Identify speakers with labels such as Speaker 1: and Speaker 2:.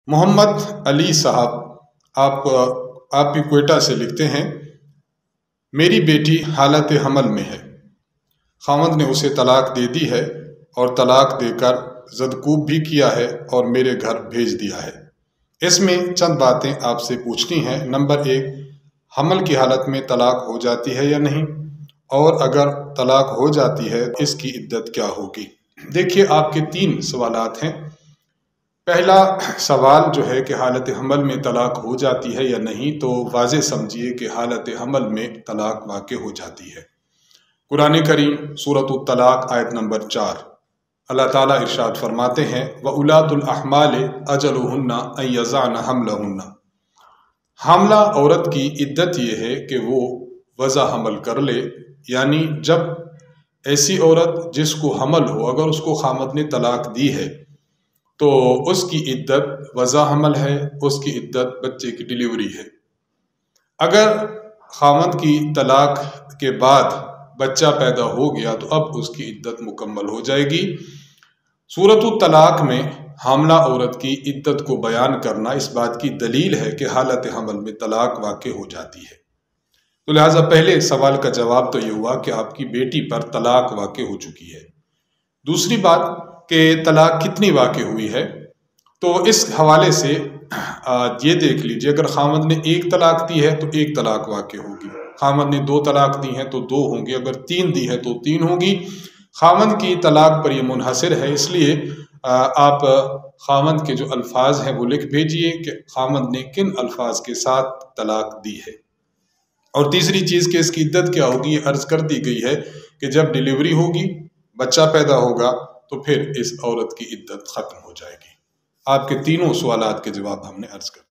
Speaker 1: मोहम्मद अली साहब आप भी कोयटा से लिखते हैं, मेरी बेटी हालत हमल में है। खामद ने उसे तलाक दे दी है और तलाक देकर ज़दकूब भी किया है और मेरे घर भेज दिया है। इसमें चंद बातें आपसे पूछनी हैं। नंबर 1, हमल की हालत में तलाक हो जाती है या नहीं, और अगर तलाक हो जाती है इसकी इद्दत क्या होगी। देखिए, आपके 3 सवालात हैं। पहला सवाल जो है कि हालत हमल में तलाक हो जाती है या नहीं, तो वाज़े समझिए कि हालत हमल में तलाक वाक़े हो जाती है। कुरान करीम सूरत तलाक आयत नंबर 4, अल्लाह ताला इरशाद फरमाते हैं, व उलातुल अहमाल अजलुहुन्ना अन यज़अन हमलहुन्ना। हामला औरत की इद्दत ये है कि वो वज़ा हमल कर ले, यानी जब ऐसी औरत जिसको हमल हो, अगर उसको खामद ने तलाक दी है तो उसकी इद्दत वज़ा हमल है, उसकी इद्दत बच्चे की डिलीवरी है। अगर खामद की तलाक के बाद बच्चा पैदा हो गया तो अब उसकी इद्दत मुकम्मल हो जाएगी। सूरत तलाक में हामला औरत की इद्दत को बयान करना इस बात की दलील है कि हालत हमल में तलाक वाक़े हो जाती है। तो लिहाजा पहले सवाल का जवाब तो ये हुआ कि आपकी बेटी पर तलाक वाक़े हो चुकी है। दूसरी बात कि तलाक कितनी वाक़े हुई है, तो इस हवाले से ये देख लीजिए, अगर खामद ने 1 तलाक दी है तो 1 तलाक वाक़े होगी, खामद ने 2 तलाक दी हैं तो 2 होंगी, अगर 3 दी है तो 3 होगी। खामद की तलाक पर यह मुनहसर है, इसलिए आप खामद के जो अल्फाज हैं वो लिख भेजिए कि खामद ने किन अल्फाज के साथ तलाक दी है। और तीसरी चीज़ कि इसकी इद्दत क्या होगी, ये अर्ज़ कर दी गई है कि जब डिलीवरी होगी, बच्चा पैदा होगा, तो फिर इस औरत की इद्दत ख़त्म हो जाएगी। आपके तीनों सवालात के जवाब हमने अर्ज़ कर